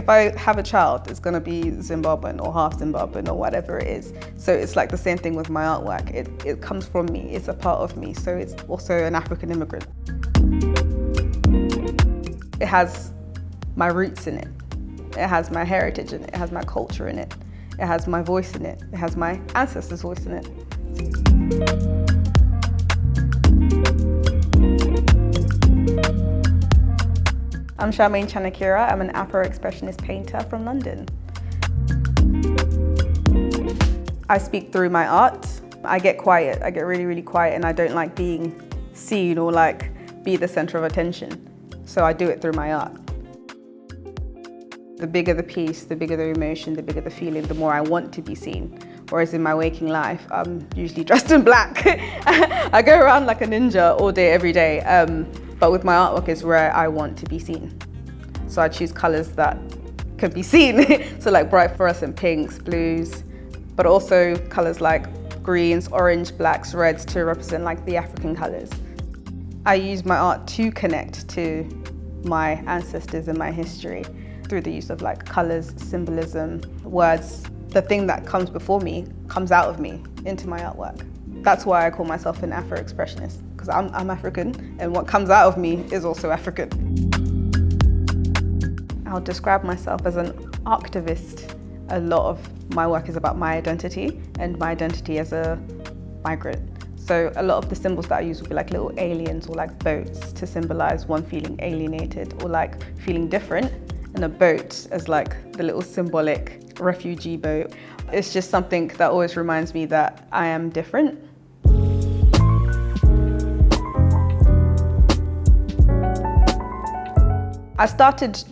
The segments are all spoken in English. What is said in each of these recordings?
if I have a child, it's gonna be Zimbabwean or half Zimbabwean or whatever it is. So it's like the same thing with my artwork. It comes from me, it's a part of me. So it's also an African immigrant. It has my roots in it. It has my heritage in it. It has my culture in it. It has my voice in it. It has my ancestors' voice in it. I'm Charmaine Chanakira. I'm an Afro-expressionist painter from London. I speak through my art. I get quiet. I get really, really quiet, and I don't like being seen or like be the center of attention. So I do it through my art. The bigger the piece, the bigger the emotion, the bigger the feeling, the more I want to be seen. Whereas in my waking life, I'm usually dressed in black. I go around like a ninja all day, every day. But with my artwork is where I want to be seen. So I choose colors that can be seen. So like bright fluorescent pinks, blues, but also colors like greens, orange, blacks, reds to represent like the African colors. I use my art to connect to my ancestors and my history through the use of like colors, symbolism, words. The thing that comes before me comes out of me into my artwork. That's why I call myself an Afro-expressionist, because I'm African, and what comes out of me is also African. I'll describe myself as an activist. A lot of my work is about my identity and my identity as a migrant. So a lot of the symbols that I use will be like little aliens or like boats to symbolize one feeling alienated or like feeling different, and a boat as like the little symbolic refugee boat. It's just something that always reminds me that I am different. I started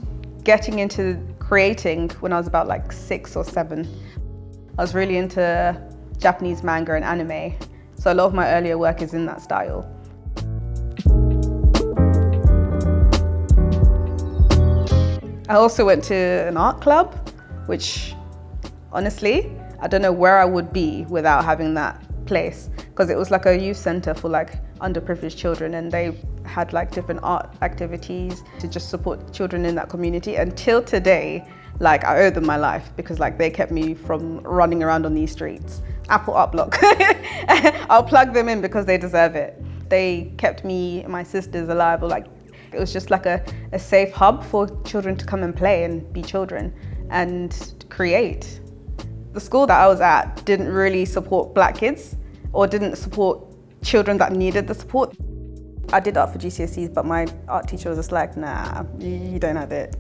getting into creating when I was about like 6 or 7. I was really into Japanese manga and anime, so a lot of my earlier work is in that style. I also went to an art club, which honestly, I don't know where I would be without having that place, because it was like a youth center for like underprivileged children, and they had like different art activities to just support children in that community. Until today, like I owe them my life, because like they kept me from running around on these streets. Apple Art Block. I'll plug them in because they deserve it. They kept me and my sisters alive, or like it was just like a safe hub for children to come and play and be children and create. The school that I was at didn't really support black kids or didn't support children that needed the support. I did art for GCSEs, but my art teacher was just like, nah, you don't have it.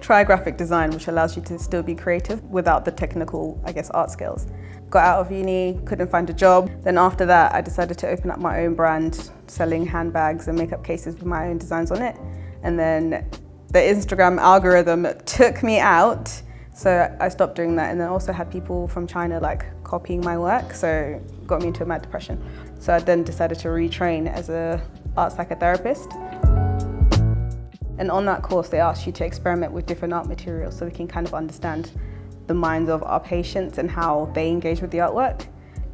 Try graphic design, which allows you to still be creative without the technical, I guess, art skills. Got out of uni, couldn't find a job. Then after that, I decided to open up my own brand, selling handbags and makeup cases with my own designs on it. And then the Instagram algorithm took me out, so I stopped doing that. And then also had people from China like copying my work, so got me into a mad depression. So I then decided to retrain as a art psychotherapist. And on that course, they asked you to experiment with different art materials so we can kind of understand the minds of our patients and how they engage with the artwork.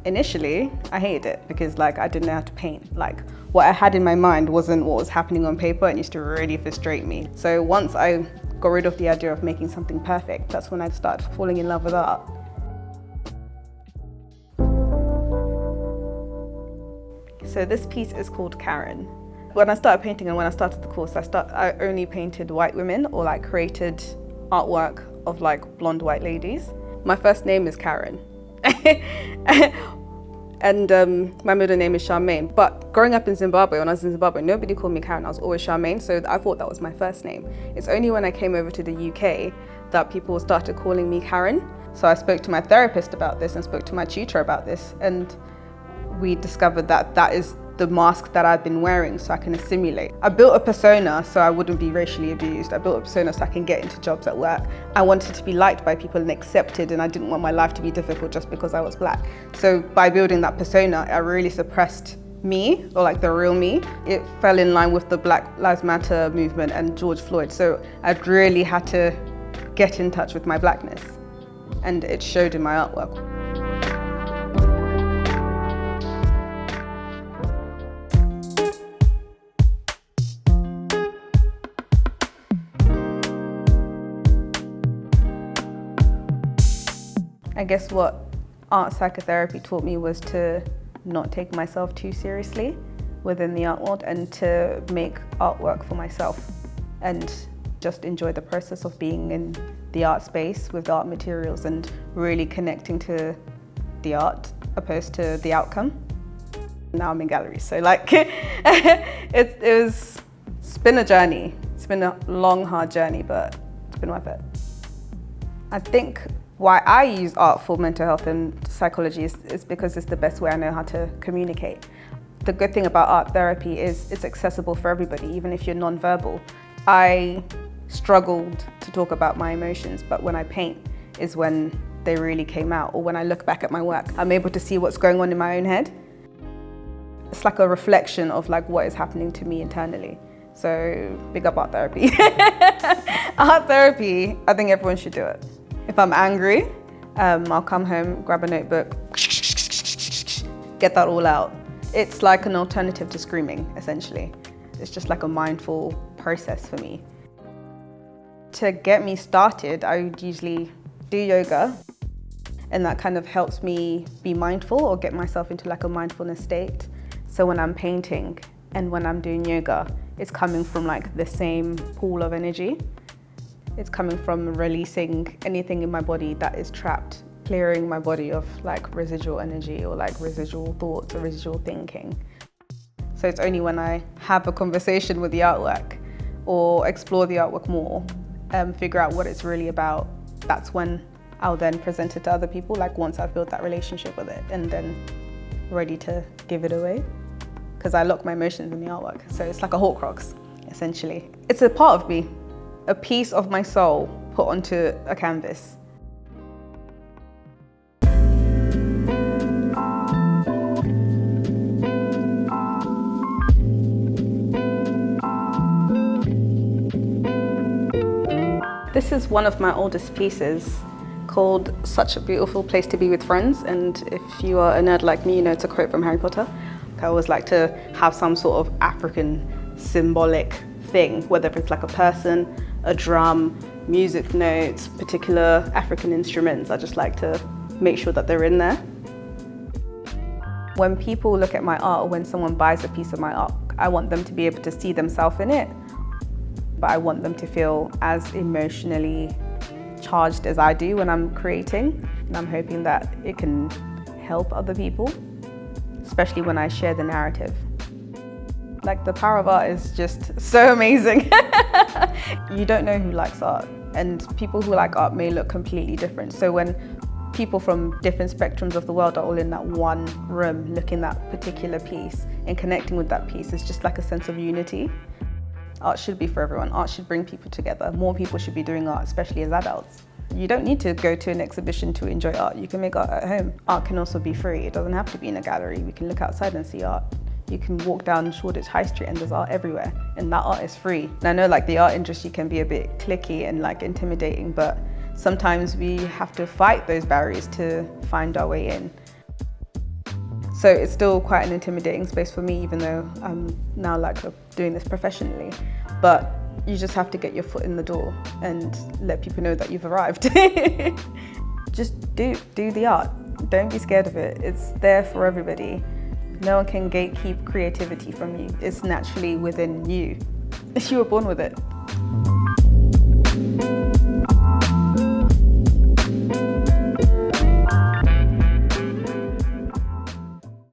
Initially, I hated it because like I didn't know how to paint. Like what I had in my mind wasn't what was happening on paper, and used to really frustrate me. So once I got rid of the idea of making something perfect, that's when I started falling in love with art. So this piece is called Karen. When I started painting and when I started the course, I only painted white women or like created artwork of like blonde white ladies. My first name is Karen. And my middle name is Charmaine. But growing up in Zimbabwe, when I was in Zimbabwe, nobody called me Karen, I was always Charmaine, so I thought that was my first name. It's only when I came over to the UK that people started calling me Karen. So I spoke to my therapist about this and spoke to my tutor about this, and we discovered that that is the mask that I've been wearing so I can assimilate. I built a persona so I wouldn't be racially abused. I built a persona so I can get into jobs at work. I wanted to be liked by people and accepted, and I didn't want my life to be difficult just because I was black. So by building that persona, I really suppressed me, or like the real me. It fell in line with the Black Lives Matter movement and George Floyd. So I really had to get in touch with my blackness, and it showed in my artwork. I guess what art psychotherapy taught me was to not take myself too seriously within the art world and to make artwork for myself and just enjoy the process of being in the art space with art materials and really connecting to the art opposed to the outcome. Now I'm in galleries, so like it's been a journey. It's been a long, hard journey, but it's been worth it. I think why I use art for mental health and psychology is because it's the best way I know how to communicate. The good thing about art therapy is it's accessible for everybody, even if you're non-verbal. I struggled to talk about my emotions, but when I paint is when they really came out, or when I look back at my work, I'm able to see what's going on in my own head. It's like a reflection of like what is happening to me internally. So big up art therapy. Art therapy, I think everyone should do it. If I'm angry, I'll come home, grab a notebook, get that all out. It's like an alternative to screaming, essentially. It's just like a mindful process for me. To get me started, I would usually do yoga, and that kind of helps me be mindful or get myself into like a mindfulness state. So when I'm painting and when I'm doing yoga, it's coming from like the same pool of energy. It's coming from releasing anything in my body that is trapped, clearing my body of like residual energy or like residual thoughts or residual thinking. So it's only when I have a conversation with the artwork or explore the artwork more, figure out what it's really about, that's when I'll then present it to other people, like once I've built that relationship with it and then ready to give it away. Because I lock my emotions in the artwork. So it's like a Horcrux, essentially. It's a part of me, a piece of my soul put onto a canvas. This is one of my oldest pieces called Such a Beautiful Place to Be with Friends. And if you are a nerd like me, you know it's a quote from Harry Potter. I always like to have some sort of African symbolic thing, whether it's like a person, a drum, music notes, particular African instruments. I just like to make sure that they're in there. When people look at my art or when someone buys a piece of my art, I want them to be able to see themselves in it, but I want them to feel as emotionally charged as I do when I'm creating. And I'm hoping that it can help other people, especially when I share the narrative. Like, the power of art is just so amazing. You don't know who likes art, and people who like art may look completely different. So when people from different spectrums of the world are all in that one room looking at that particular piece and connecting with that piece, it's just like a sense of unity. Art should be for everyone. Art should bring people together. More people should be doing art, especially as adults. You don't need to go to an exhibition to enjoy art. You can make art at home. Art can also be free. It doesn't have to be in a gallery. We can look outside and see art. You can walk down Shoreditch High Street and there's art everywhere, and that art is free. And I know like the art industry can be a bit cliquey and like intimidating, but sometimes we have to fight those barriers to find our way in. So it's still quite an intimidating space for me, even though I'm now like doing this professionally. But you just have to get your foot in the door and let people know that you've arrived. Just do the art. Don't be scared of it. It's there for everybody. No one can gatekeep creativity from you. It's naturally within you. You were born with it.